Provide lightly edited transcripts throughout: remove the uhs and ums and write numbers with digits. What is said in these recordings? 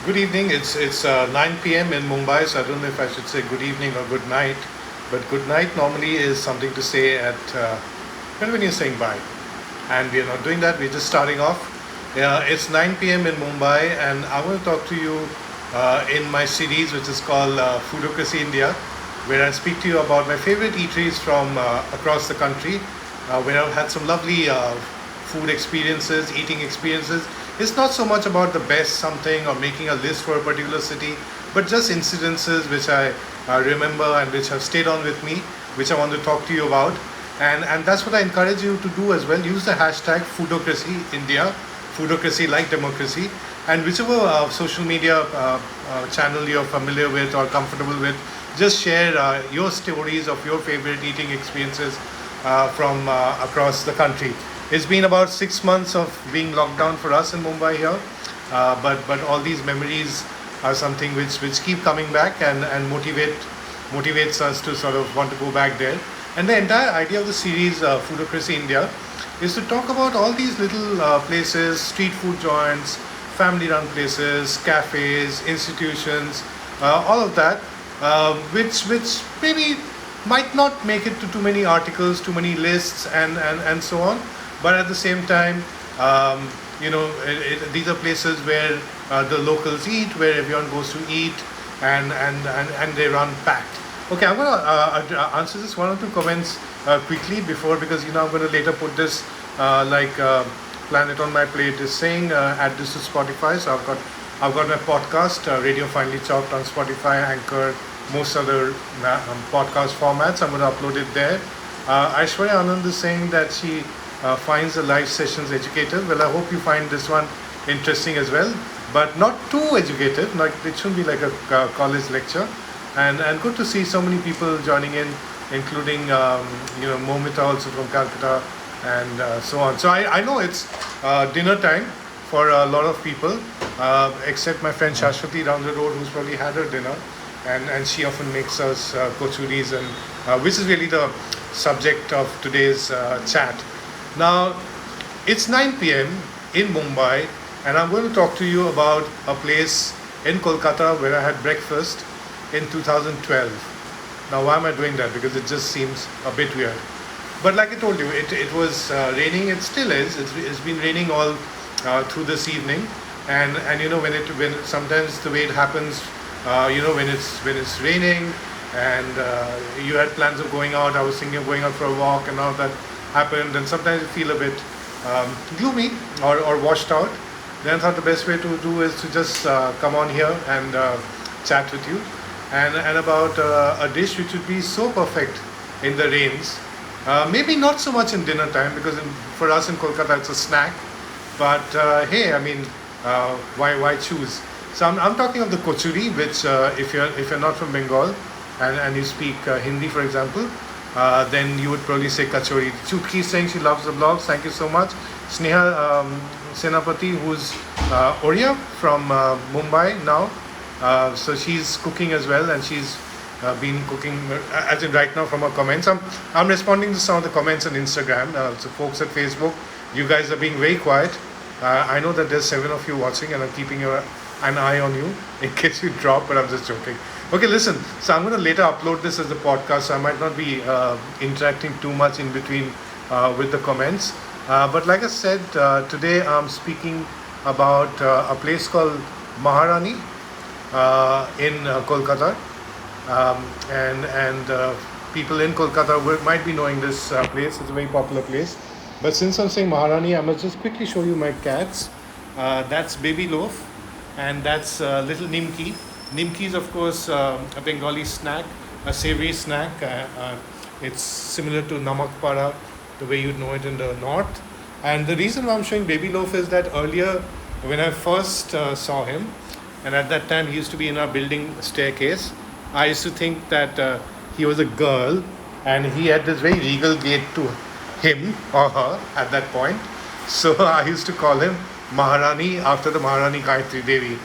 Good evening. It's 9 p.m. in Mumbai, so I don't know if I should say good evening or good night. But good night normally is something to say at when you're saying bye, and we're not doing that. We're just starting off. Yeah, it's 9 p.m. in Mumbai, and I want to talk to you in my series, which is called Foodocracy India, where I speak to you about my favorite eateries from across the country, where I've had some lovely food experiences, eating experiences. It's not so much about the best something or making a list for a particular city, but just incidences which I remember and which have stayed on with me, which I want to talk to you about. And that's what I encourage you to do as well. Use the hashtag Foodocracy India, Foodocracy like democracy, and whichever social media channel you're familiar with or comfortable with, just share your stories of your favorite eating experiences from across the country. It's been about 6 months of being locked down for us in Mumbai here, but all these memories are something which keep coming back and motivates us to sort of want to go back there. And the entire idea of the series Foodocracy India is to talk about all these little places, street food joints, family-run places, cafes, institutions, all of that, which maybe might not make it to too many articles, too many lists, and so on. But at the same time, these are places where the locals eat, where everyone goes to eat, and they run packed. Okay, I'm going to answer this one or two comments quickly before, because I'm going to later put this Planet on my plate is saying, add this to Spotify. So I've got my podcast, Radio Finely Chopped, on Spotify, Anchor, most other podcast formats. I'm going to upload it there. Aishwarya Anand is saying that she finds the live sessions educative. Well, I hope you find this one interesting as well, but not too educative. Like, it shouldn't be like a college lecture. And good to see so many people joining in, including Momita also from Calcutta, and so on. So I know it's dinner time for a lot of people, except my friend Shashwati down the road, who's probably had her dinner, and she often makes us kochuris, and which is really the subject of today's chat. Now, it's 9 p.m. in Mumbai, and I'm going to talk to you about a place in Kolkata where I had breakfast in 2012. Now, why am I doing that? Because it just seems a bit weird. But like I told you, it was raining. It still is. It's been raining all through this evening, and when sometimes the way it happens, when it's raining, and you had plans of going out. I was thinking of going out for a walk, and all that happened, and sometimes you feel a bit gloomy or washed out. Then I thought the best way to do is to just come on here and chat with you, and about a dish which would be so perfect in the rains. Maybe not so much in dinner time, because for us in Kolkata it's a snack. But hey, I mean, why choose? So I'm talking of the kochuri, which if you're not from Bengal and you speak Hindi, for example, then you would probably say kachori. Chutki is saying she loves the vlogs. Thank you so much. Sneha Senapati, who's Oriya from Mumbai now. So she's cooking as well, and she's been cooking, as in right now, from her comments. I'm responding to some of the comments on Instagram. So folks at Facebook, you guys are being very quiet. I know that there's 7 of you watching, and I'm keeping an eye on you in case you drop, but I'm just joking. Okay, listen. So I'm going to later upload this as a podcast, so I might not be interacting too much in between with the comments. But like I said, today I'm speaking about a place called Maharani in Kolkata, and people in Kolkata might be knowing this place. It's a very popular place. But since I'm saying Maharani, I must just quickly show you my cats. That's Baby Loaf, and that's Little Nimki. Nimki is, of course, a Bengali snack, a savory snack. It's similar to namak para, the way you'd know it in the north. And the reason why I'm showing Baby Loaf is that earlier, when I first saw him, and at that time he used to be in our building staircase, I used to think that he was a girl, and he had this very regal gait to him or her at that point. So I used to call him Maharani, after the Maharani Gayatri Devi.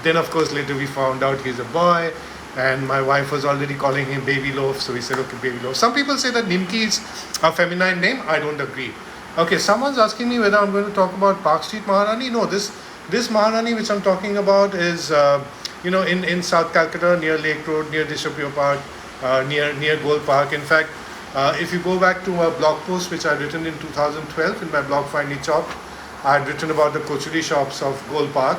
Then, of course, later we found out he's a boy, and my wife was already calling him Baby Loaf, so we said, okay, Baby Loaf. Some people say that Nimki is a feminine name. I don't agree. Okay, someone's asking me whether I'm going to talk about Park Street Maharani. No, this this Maharani which I'm talking about is, in South Calcutta, near Lake Road, near Dishopio Park, near Gold Park. In fact, if you go back to a blog post which I'd written in 2012 in my blog Finely Chopped, I'd written about the kochuri shops of Gold Park,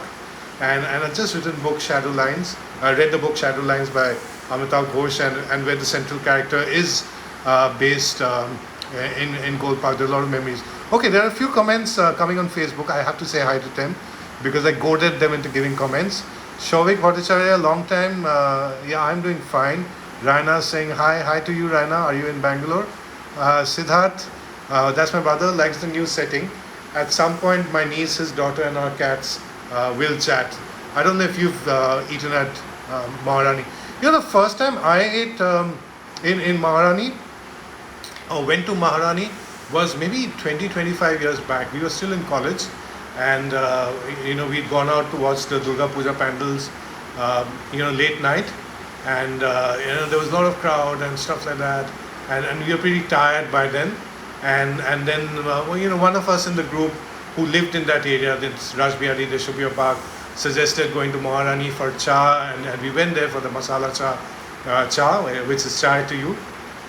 and I'd just written book Shadow Lines. I read the book Shadow Lines by Amitabh Ghosh, and where the central character is based in Gold Park. There's a lot of memories. Okay, there are a few comments coming on Facebook. I have to say hi to them because I goaded them into giving comments. Shovik Bhattacharya, long time. Yeah, I'm doing fine. Raina saying hi to you, Raina. Are you in Bangalore? Siddharth, that's my brother, likes the new setting. At some point, my niece, his daughter, and our cats will chat. I don't know if you've eaten at Maharani. The first time I ate in Maharani, or went to Maharani, was maybe 20-25 years back. We were still in college, and we'd gone out to watch the Durga Puja pandals, late night, and there was a lot of crowd and stuff like that, and we were pretty tired by then, and then one of us in the group who lived in that area, that's Rajbihari, Deshopio Park, suggested going to Maharani for cha, and we went there for the masala cha, which is chai to you,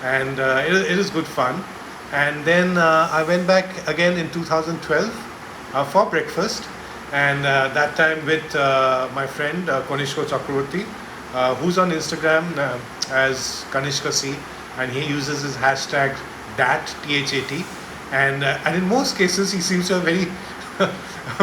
and it is good fun. And then I went back again in 2012 for breakfast, and that time with my friend Konishko Chakravarti, who's on Instagram as Kanishka C, and he uses his hashtag DAT, THAT, and in most cases he seems to have very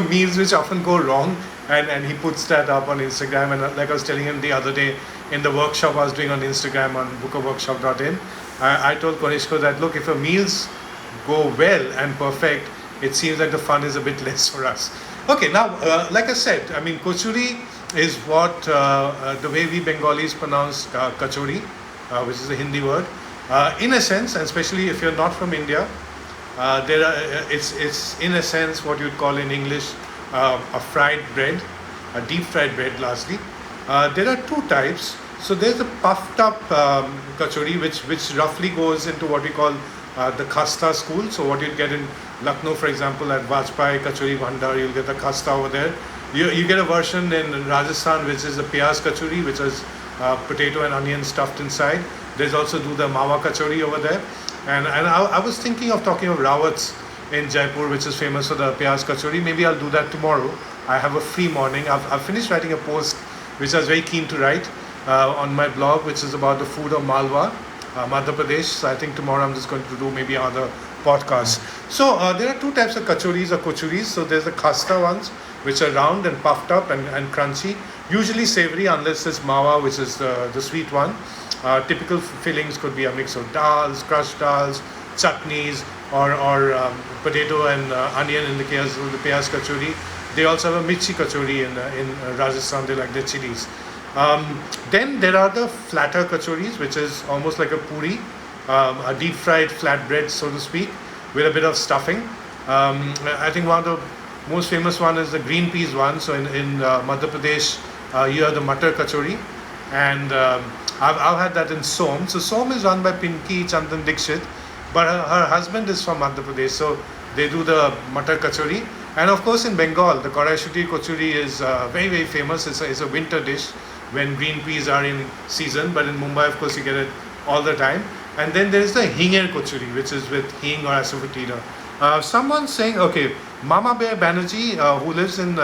meals which often go wrong, and he puts that up on Instagram. And like I was telling him the other day in the workshop I was doing on Instagram on bookaworkshop.in, I told Konishko that, look, if your meals go well and perfect, it seems like the fun is a bit less for us. Okay, now, like I said, I mean, kochuri is what the way we Bengalis pronounce kachori, which is a Hindi word. In a sense, and especially if you're not from India, it's in a sense what you'd call in English a fried bread, a deep fried bread, lastly. There are two types. So there's a puffed up kachori, which roughly goes into what we call the khasta school. So what you'd get in Lucknow, for example, at Vajpayee Kachori Bhandar, you'll get the khasta over there. You get a version in Rajasthan, which is a piyaz kachori, which is potato and onion stuffed inside. There's also the mawa kachori over there. And I was thinking of talking of Rawats in Jaipur, which is famous for the piyaz kachori. Maybe I'll do that tomorrow. I have a free morning. I've finished writing a post which I was very keen to write on my blog, which is about the food of Malwa, Madhya Pradesh. So I think tomorrow I'm just going to do maybe other podcasts. So there are two types of kachoris or kochuris. So there's the khasta ones, which are round and puffed up and crunchy, usually savory unless it's mawa, which is the sweet one. Typical fillings could be a mix of dals, crushed dals, chutneys, or potato and onion in the case of the piyaz kachori. They also have a mirchi kachori in Rajasthan. They like their chilies. Then there are the flatter kachoris, which is almost like a puri, a deep fried flat bread, so to speak, with a bit of stuffing. I think one of the most famous one is the green peas one. So in Madhya Pradesh, you have the matar kachori, and I've had that in Som. So Som is run by Pinky Chandan Dixit, but her husband is from Madhya Pradesh, so they do the matar kachori. And of course in Bengal, the Korai kochuri is very, very famous. It's a winter dish when green peas are in season, but in Mumbai, of course, you get it all the time. And then there is the hinger kochuri, which is with hing or asafoetida. Someone saying, okay, Mama Bear Banerjee, who lives in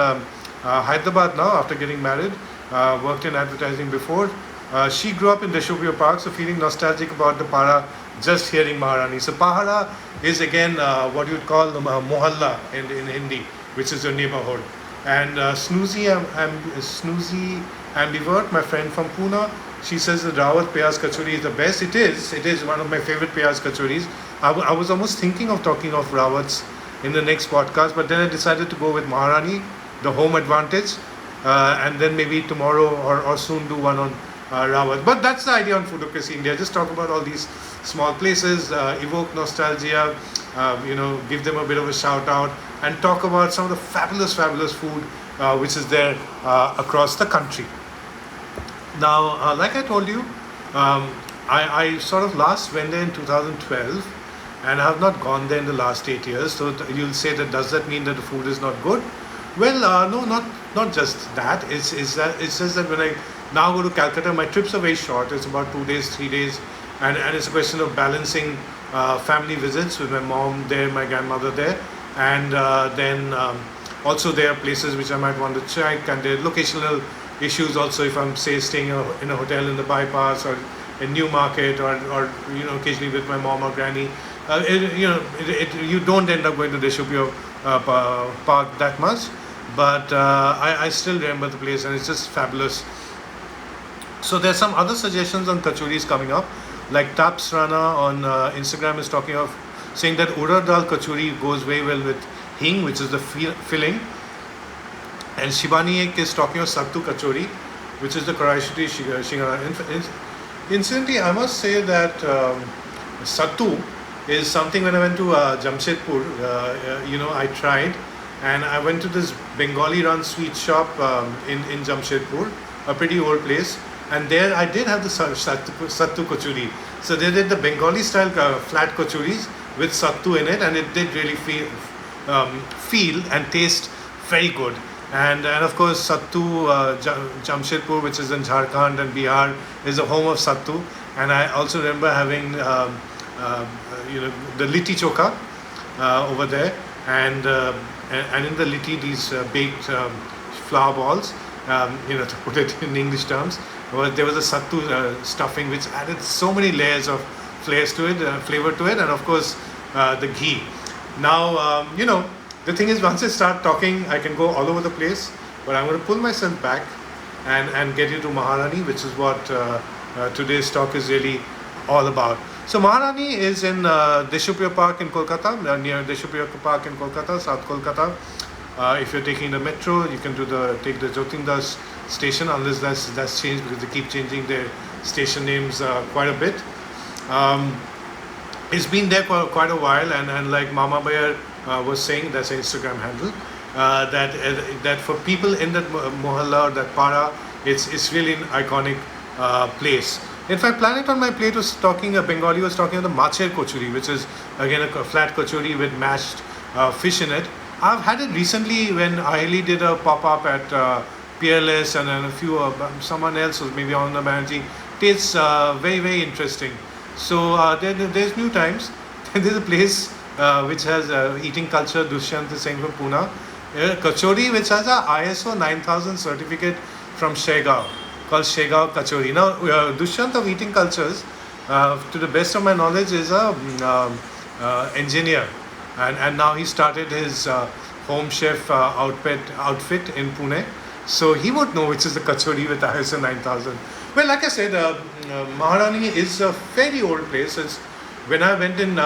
Hyderabad now after getting married, worked in advertising before. She grew up in Deshopio Park, so feeling nostalgic about the Para, just hearing Maharani. So Pahara is again what you'd call the mohalla in Hindi, which is your neighborhood. And Snoozy Ambivert, my friend from Pune, she says the Rawat Piyaz Kachori is the best. It is one of my favorite Piyaz Kachoris. I was almost thinking of talking of Rawats in the next podcast, but then I decided to go with Maharani, the home advantage, and then maybe tomorrow or soon do one on Rawat. But that's the idea on Foodocracy India. Just talk about all these small places, evoke nostalgia, give them a bit of a shout out, and talk about some of the fabulous food which is there across the country. Now, like I told you, I sort of last went there in 2012, and I have not gone there in the last 8 years. So you'll say that, does that mean that the food is not good? Well, no, not just that. It's just that when I now go to Calcutta, my trips are very short. It's about 2 days, 3 days, and it's a question of balancing family visits with my mom there, my grandmother there, and then also there are places which I might want to check, and there are locational issues also if I'm say staying in a hotel in the bypass or in Newmarket or occasionally with my mom or granny. You don't end up going to Deshupio Park that much, but I still remember the place and it's just fabulous. So there's some other suggestions on kachoris coming up, like Taps Rana on Instagram is talking of saying that urad dal kachori goes very well with hing, which is the filling, and Shivani Ek is talking of sattu kachori, which is the karaishiti shingara. Incidentally, I must say that sattu is something when I went to Jamshedpur, I tried, and I went to this Bengali run sweet shop in Jamshedpur, a pretty old place, and there I did have the sattu kochuri. So they did the Bengali style flat kochuris with sattu in it, and it did really feel and taste very good. And of course Sattu, Jamshedpur, which is in Jharkhand and Bihar, is the home of Sattu. And I also remember having the liti choka over there, and in the liti these baked flour balls, to put it in English terms. There was a sattu stuffing which added so many layers of flavor to it, and of course the ghee. Now, the thing is, once I start talking, I can go all over the place, but I'm going to pull myself back and get you to Maharani, which is what today's talk is really all about. So Maharani is in Deshupio Park in Kolkata, near Deshupio Park in Kolkata, South Kolkata. If you're taking the metro, you can take the Jyotindas station, unless that's changed, because they keep changing their station names quite a bit. It's been there for quite a while, and like Mama Bayer was saying, that's an Instagram handle, that for people in that mohalla or that para, it's really an iconic place. In fact, Planet on My Plate was talking, Bengali was talking about the macher kochuri, which is again a flat kochuri with mashed fish in it. I've had it recently when Aheli did a pop-up at Peerless, and then a few, someone else was maybe on the Banerjee. Tastes very, very interesting. So there's new times. There's a place which has eating culture, Dushyant is saying from Pune. Kachori, which has a ISO 9000 certificate from Shegaon, called Shegaon Kachori. Now, Dushyant of eating cultures, to the best of my knowledge, is a engineer. And now he started his home chef outfit in Pune. So he would know which is the kachori with ISO 9000. Well, like I said, Maharani is a very old place. When I went in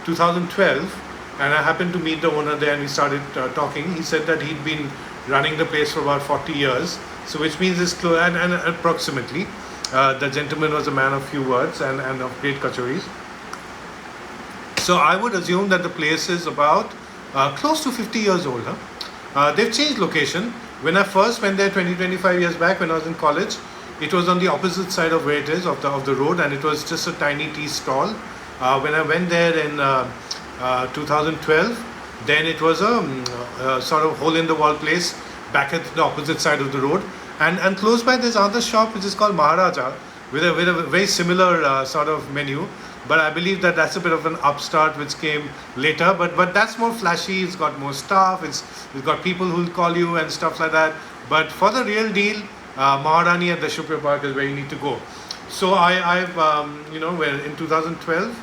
2012, and I happened to meet the owner there, and we started talking, he said that he'd been running the place for about 40 years. So which means it's close, and approximately. The gentleman was a man of few words and of great kachoris. So I would assume that the place is about close to 50 years old. They've changed location. When I first went there 20-25 years back, when I was in college, it was on the opposite side of where it is, of the road, and it was just a tiny tea stall. When I went there in 2012, then it was a sort of hole-in-the-wall place back at the opposite side of the road. And close by there's another shop which is called Maharaja, with a very similar sort of menu. But I believe that that's a bit of an upstart which came later. But that's more flashy. It's got more staff. It's got people who'll call you and stuff like that. But for the real deal, Maharani at the Deshupio Park is where you need to go. So I've when in 2012,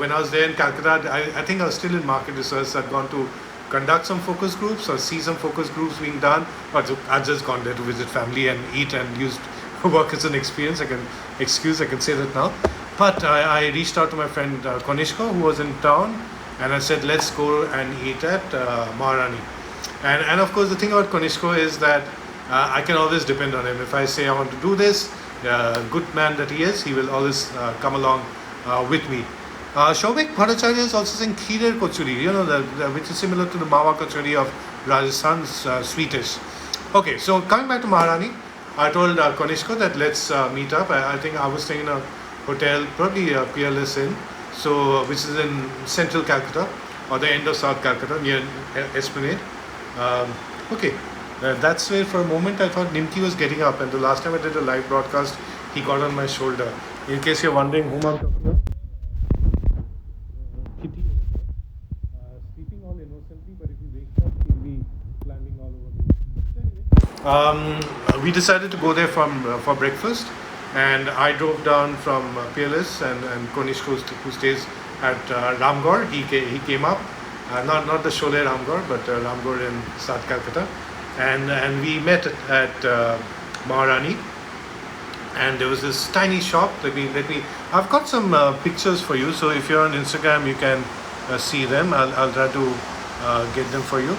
when I was there in Calcutta, I think I was still in market research. I'd gone to conduct some focus groups or see some focus groups being done. But I'd just gone there to visit family and eat and used work as an experience. I can say that now. But I reached out to my friend Konishko, who was in town, and I said, let's go and eat at Maharani. And of course, the thing about Konishko is that I can always depend on him. If I say I want to do this, good man that he is, he will always come along with me. Shobik Bhattacharya is also saying Khirer Kochuri, which is similar to the Mawa Kochuri of Rajasthan's sweetish. Okay, so coming back to Maharani, I told Konishko that let's meet up. I think I was staying in a hotel, probably Peerless Inn, which is in central Calcutta, or the end of South Calcutta near Esplanade. Um, okay, that's where for a moment I thought Nimki was getting up, and the last time I did a live broadcast, he got on my shoulder. In case you're wondering whom I'm talking about, Kitty over there, sleeping all innocently, but if he wakes up, he'll be climbing all over me. So anyway, we decided to go there for breakfast, and I drove down from Peerless, and Konish who stays at Ramgarh. He came up, not the Sholay Ramgarh, but Ramgarh in South Calcutta, and we met at Maharani, and there was this tiny shop. Let me. I've got some pictures for you. So if you're on Instagram, you can see them. I'll try to get them for you.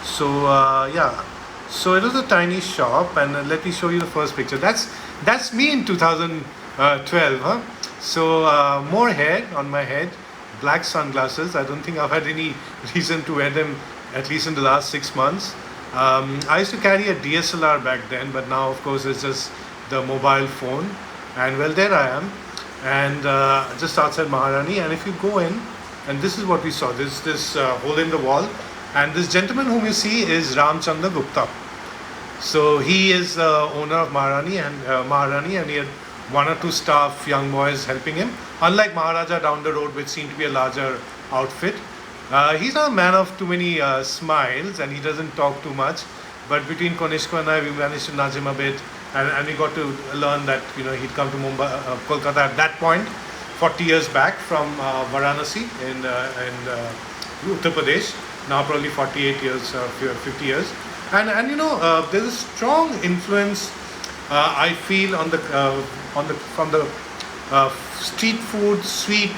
So yeah. So it was a tiny shop, and let me show you the first picture. That's me in 2012, huh? So more hair on my head, black sunglasses. I don't think I've had any reason to wear them, at least in the last 6 months. I used to carry a DSLR back then, but now of course it's just the mobile phone. And well, there I am, and just outside Maharani. And if you go in, and this is what we saw. This hole in the wall, and this gentleman whom you see is Ramchandra Gupta. So he is the owner of Maharani, and he had one or two staff, young boys helping him. Unlike Maharaja down the road, which seemed to be a larger outfit. He's not a man of too many smiles, and he doesn't talk too much. But between Konishko and I, we managed to nudge him a bit, and we got to learn that he'd come to Kolkata at that point, 40 years back from Varanasi in Uttar Pradesh. Now probably 48 years, 50 years, and there's a strong influence I feel from the street food, sweet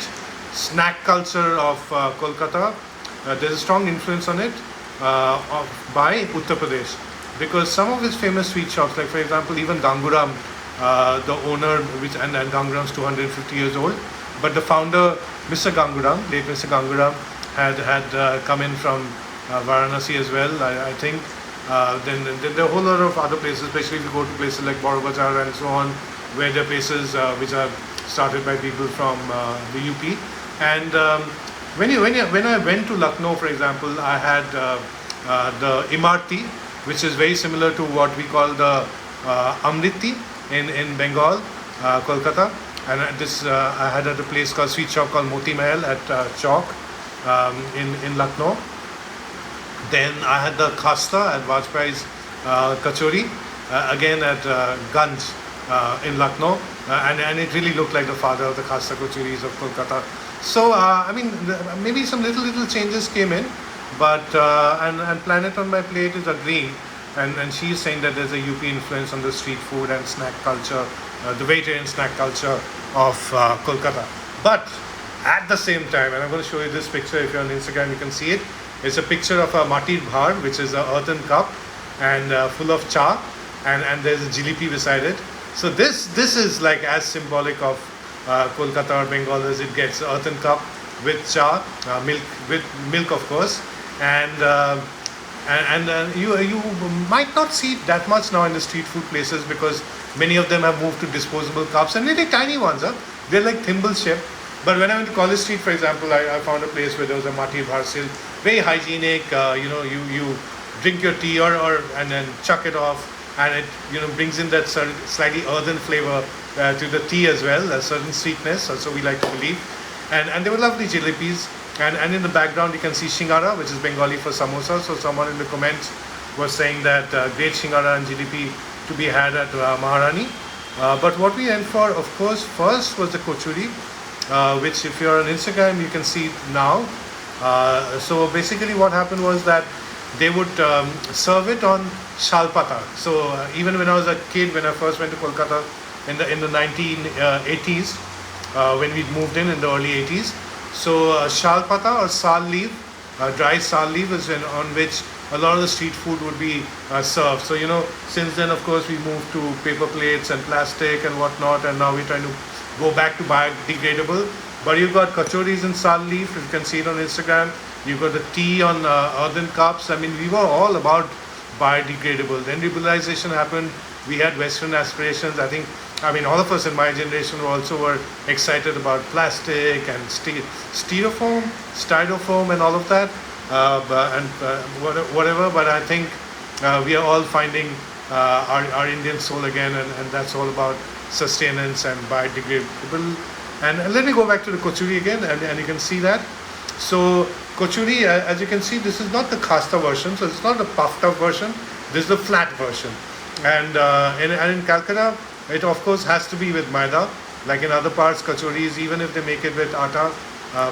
snack culture of Kolkata. There's a strong influence on it by Uttar Pradesh, because some of his famous sweet shops, like for example even Ganguram, the owner, and Ganguram's 250 years old, but the founder, Mr. Ganguram, late Mr. Ganguram, had come in from Varanasi as well, I think. Then there are a whole lot of other places, especially if you go to places like Boro Bazar and so on, where there are places which are started by people from the UP. And when I went to Lucknow, for example, I had the Imarti, which is very similar to what we call the Amriti in Bengal, Kolkata. And this I had at a place called sweet shop called Moti Mahal at Chowk in Lucknow. Then I had the Khasta at Vajpayee's kachori, again at Ganj in Lucknow, and it really looked like the father of the Khasta Kochuris of Kolkata. So maybe some little changes came in, but and Planet on my plate is agreeing, and she's saying that there's a UP influence on the street food and snack culture, the vegetarian snack culture of Kolkata. But at the same time, and I'm going to show you this picture. If you're on Instagram, you can see it. It's a picture of a matir bhar, which is an earthen cup and full of cha, and there's a jilipi beside it. So this is like as symbolic of Kolkata or Bengal as it gets. Earthen cup with cha, milk of course, and you might not see it that much now in the street food places, because many of them have moved to disposable cups, and really tiny ones. They're like thimble shaped. But when I went to College Street, for example, I found a place where there was a matir bhar still, very hygienic. You drink your tea and then chuck it off, and it brings in that slightly earthen flavor to the tea as well, a certain sweetness. So we like to believe, and they were lovely jalebis. And in the background you can see shingara, which is Bengali for samosa. So someone in the comments was saying that great shingara and jilipi to be had at Maharani. But what we went for, of course, first was the kochuri, which if you're on Instagram you can see now. So basically what happened was that they would serve it on shalpata. So even when I was a kid, when I first went to Kolkata in the 1980s, when we moved in the early 80s, so shalpata or sal leaf, dry sal leaf is on which a lot of the street food would be served. So since then of course we moved to paper plates and plastic and whatnot, and now we're trying to go back to biodegradable. But you've got kachoris in sal leaf, you can see it on Instagram. You've got the tea on earthen cups. I mean, we were all about biodegradable. Then liberalization happened we had Western aspirations. I mean, all of us in my generation also were excited about plastic and styrofoam and all of that, whatever. But I think we are all finding our Indian soul again, and that's all about sustenance and biodegradable. And let me go back to the kochuri again, and you can see that. So kochuri, as you can see, this is not the khasta version, so it's not the puffed up version. This is the flat version. And in Calcutta, it of course has to be with maida. Like in other parts, kachoris, even if they make it with atta,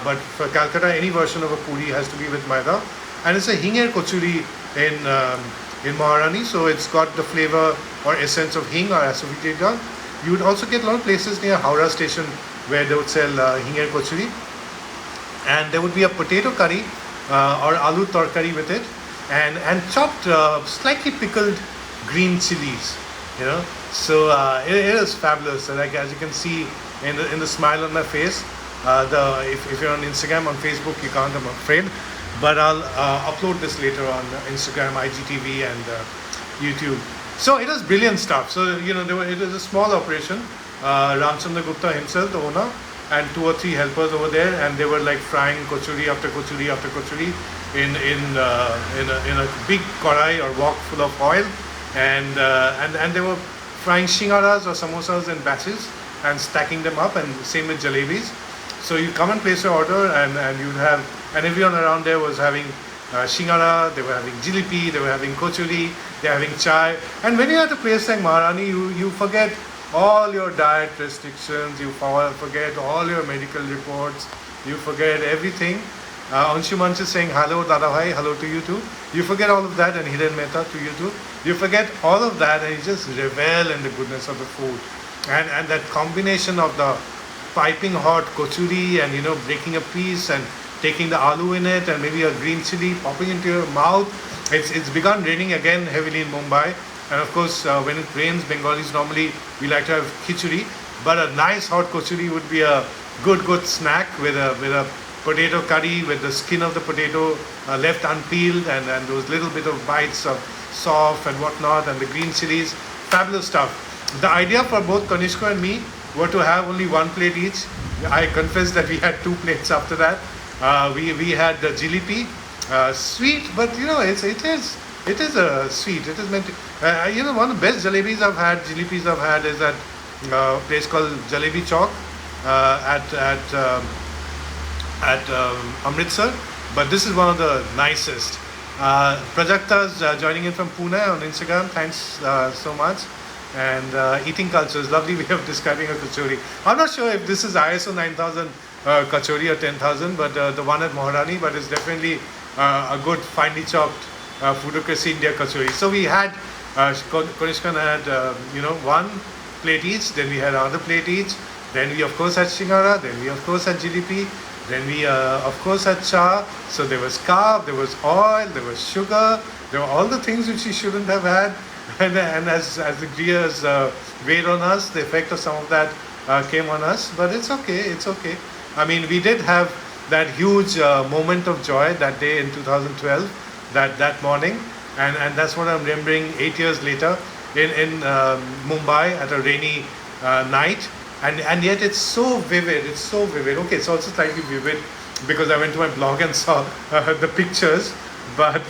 but for Calcutta, any version of a puri has to be with maida. And it's a hinger kochuri in Maharani, so it's got the flavor or essence of hing or asafoetida. You would also get a lot of places near Howrah station where they would sell hinger kochuri. And there would be a potato curry or aloo tarkari with it, and chopped slightly pickled green chilies, you know. So it is fabulous. Like as you can see in the smile on my face. If you're on Instagram, on Facebook, you can't, I'm afraid. But I'll upload this later on Instagram, IGTV, and YouTube. So it was brilliant stuff. So you know, it was a small operation. Ramchandra Gupta himself, the owner, and 2 or 3 helpers over there, and they were like frying kochuri after kochuri after kochuri in a big karai or wok full of oil, and they were frying shingaras or samosas in batches and stacking them up, and same with jalebis. So you come and place your order, and you'd have, and everyone around there was having shingara, they were having jilipi, they were having kochuri, they're having chai. And when you're at a place like Maharani, you forget all your diet restrictions, you forget all your medical reports, you forget everything. Anshuman is saying hello Dada Bhai, hello to you too. You forget all of that, and Hiren Mehta to you too. You forget all of that, and you just revel in the goodness of the food. And that combination of the piping hot kochuri and, you know, breaking a piece and taking the aloo in it and maybe a green chili popping into your mouth. It's begun raining again heavily in Mumbai. And of course, when it rains, Bengalis normally, we like to have khichuri. But a nice hot kochuri would be a good snack with a potato curry, with the skin of the potato left unpeeled, and those little bit of bites of soft and whatnot, and the green chilies. Fabulous stuff. The idea for both Kanishka and me were to have only 1 plate each. I confess that we had 2 plates after that. We had the jilipi, sweet, but you know, it is a sweet. It is meant to, you know, one of the best jalebis I've had, jilipis I've had, is at a place called Jalebi Chowk at Amritsar. But this is one of the nicest. Prajakta's joining in from Pune on Instagram. Thanks so much. And eating culture is lovely way of describing a kachori. I'm not sure if this is ISO 9000 kachori or 10,000, but the one at Maharani, but it's definitely a good finely chopped Foodocracy India kachori. So we had, Konishkan had, you know, 1 plate each, then we had another plate each, then we of course had shingara, then we of course had jilipi, then we of course had cha. So there was carb, there was oil, there was sugar, there were all the things which we shouldn't have had. And as the years weighed on us, the effect of some of that came on us. But it's okay, it's okay. I mean, we did have that huge moment of joy that day in 2012, that morning, and that's what I'm remembering 8 years later in Mumbai at a rainy night, and yet it's so vivid. It's so vivid. Okay, it's also slightly vivid because I went to my blog and saw the pictures, but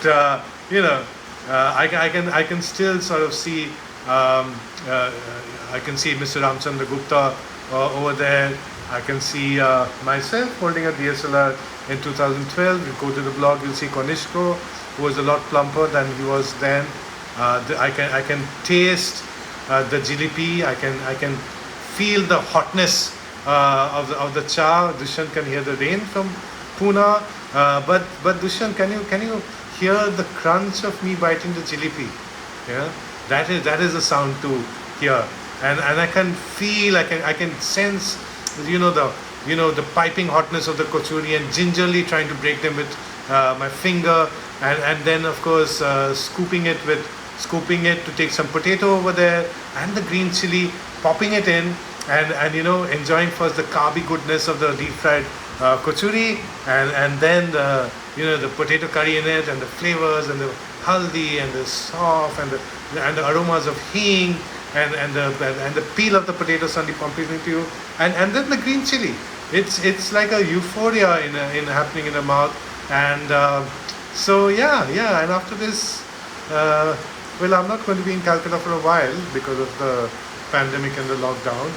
you know. I can still sort of see I can see Mr. Ramchandra Gupta over there. I can see myself holding a DSLR in 2012. You go to the blog, you'll see Konishko, who was a lot plumper than he was then. I can taste the jilipi. I can feel the hotness of the cha. Dushyant can hear the rain from Pune. But Dushyant, can you hear the crunch of me biting the jilipi? Yeah, that is a sound to hear, and I can feel, I can sense, the piping hotness of the kochuri, and gingerly trying to break them with my finger, and then of course scooping it to take some potato over there, and the green chili, popping it in, and enjoying first the carby goodness of the deep fried kochuri, and then the potato curry in it, and the flavors and the haldi and the soft and the aromas of hing and the peel of the potatoes on the pumpkin to you, and then the green chili. It's like a euphoria in happening in the mouth, and so yeah. And after this, well, I'm not going to be in Calcutta for a while because of the pandemic and the lockdown.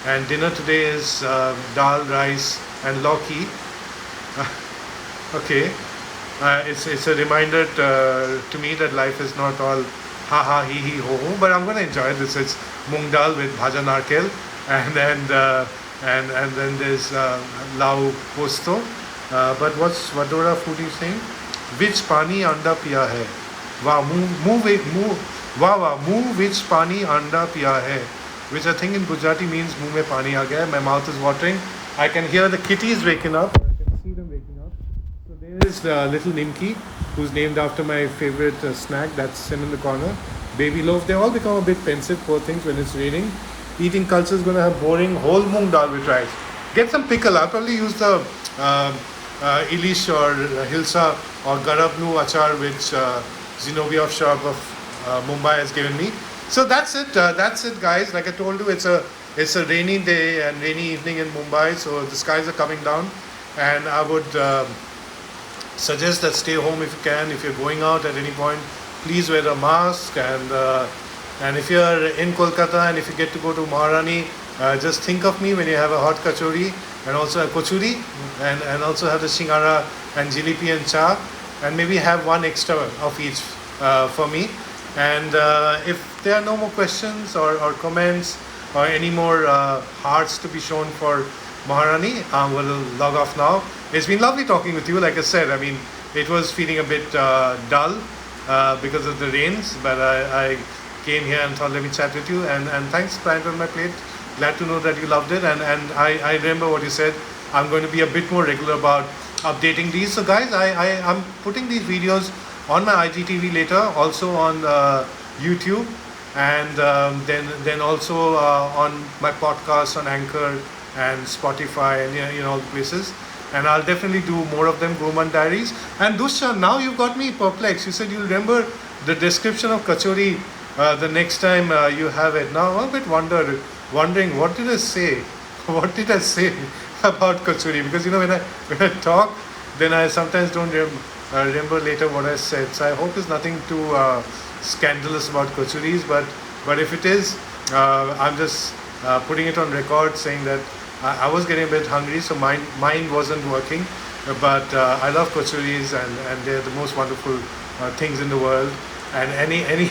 And dinner today is dal, rice, and lauki. Okay, it's a reminder to me that life is not all ha ha he ho ho, but I'm going to enjoy this. It's mung dal with bhaja narkel, and then there's lau posto. But what's Vadora foodie saying? Which pani anda piya hai? Wow, muh which pani anda piya hai? Which I think in Gujarati means muh mein pani aa gaya. My mouth is watering. I can hear the kitties waking up. Or I can see them waking up. So there is little Nimki, who's named after my favorite snack. That's him in the corner. Baby loaf. They all become a bit pensive, poor things, when it's raining. Eating culture is going to have boring whole moong dal with rice. Get some pickle. I'll probably use the Ilish or Hilsa or Garabnu achar, which Zenobia of Shop of Mumbai has given me. So that's it. That's it, guys. Like I told you, it's a rainy day and rainy evening in Mumbai. So the skies are coming down, and I would suggest that stay home if you can. If you're going out at any point, please wear a mask. And if you're in Kolkata and if you get to go to Maharani, just think of me when you have a hot kachori and also a kochuri, and also have the shingara and jilipi and cha, and maybe have one extra of each for me. And if there are no more questions or comments or any more hearts to be shown for Maharani, I'm going to log off now. It's been lovely talking with you. Like I said, I mean, it was feeling a bit dull because of the rains, but I came here and thought, let me chat with you. And thanks, Plant on My Plate. Glad to know that you loved it. And I remember what you said. I'm going to be a bit more regular about updating these. So, guys, I'm putting these videos on my IGTV later, also on YouTube, and then also on my podcast on Anchor and Spotify and all the places. And I'll definitely do more of them, Gourmand Diaries. And Dushan, now you've got me perplexed. You said you'll remember the description of kachori the next time you have it. Now I'm a bit wondering what did I say? What did I say about kachori? Because when I talk, then I sometimes don't remember later what I said. So I hope there's nothing too scandalous about kachoris. But if it is, I'm just putting it on record saying that I was getting a bit hungry, so mine wasn't working. But I love kachoris, and they're the most wonderful things in the world. And any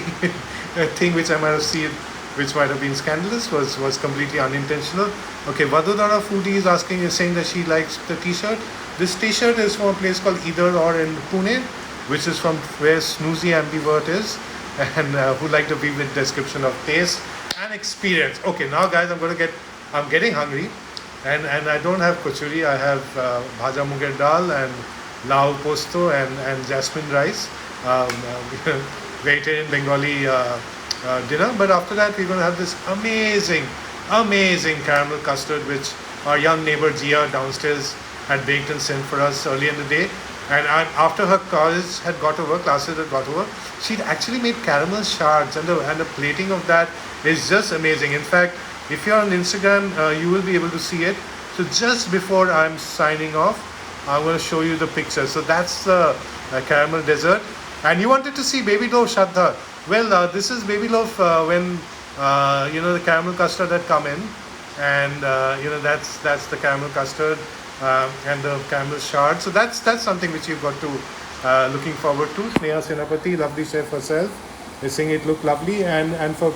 thing which I might have seen which might have been scandalous was completely unintentional. Okay, Vadodara Foodie is saying that she likes the t-shirt. This t-shirt is from a place called Either Or in Pune, which is from where Snoozy Ambivert is, and who like the vivid description of taste and experience. Okay, now guys, I'm getting hungry, and I don't have kochuri. I have bhaja muger dal and lau posto and jasmine rice, vegetarian Bengali dinner. But after that, we're going to have this amazing caramel custard, which our young neighbor Gia downstairs had baked and sent for us early in the day. And after her classes had got over, she'd actually made caramel shards, and the plating of that is just amazing. In fact, if you're on Instagram, you will be able to see it. So just before I'm signing off, I'm going to show you the picture. So that's the caramel dessert. And you wanted to see baby loaf, Shraddha. Well, this is baby loaf when the caramel custard had come in, and that's the caramel custard and the caramel shard. So that's something which you've got to looking forward to. Sneha Senapati, lovely chef herself, is saying it looked lovely, and for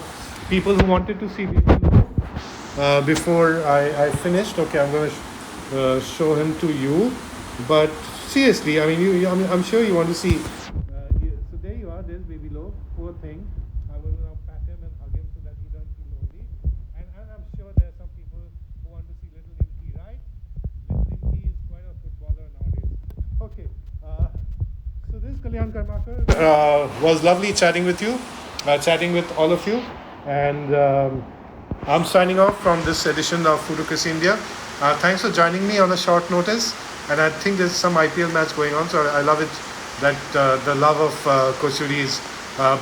people who wanted to see baby loaf before I finished, okay, I'm going to show him to you. But seriously, I mean, I'm sure you want to see. So there you are. There's baby loaf. Poor thing. I will now pat him and hug him so that he doesn't feel lonely. And I'm sure there are some people who want to see little Inky, right? Little Inky is quite a footballer nowadays. Okay. So this Kalyan Karmakar was lovely chatting with you, chatting with all of you, and I'm signing off from this edition of Foodocracy India. Thanks for joining me on a short notice. And I think there's some IPL match going on, so I love it that the love of kochuris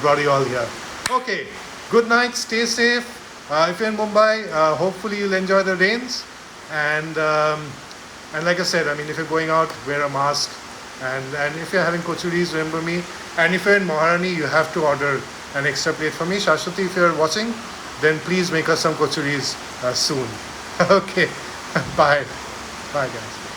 brought you all here. Okay, good night, stay safe. If you're in Mumbai, hopefully you'll enjoy the rains. And like I said, I mean, if you're going out, wear a mask. And if you're having kochuris, remember me. And if you're in Maharani, you have to order an extra plate for me. Shashwati, if you're watching, then please make us some kochuris soon. Okay, bye. Bye, guys.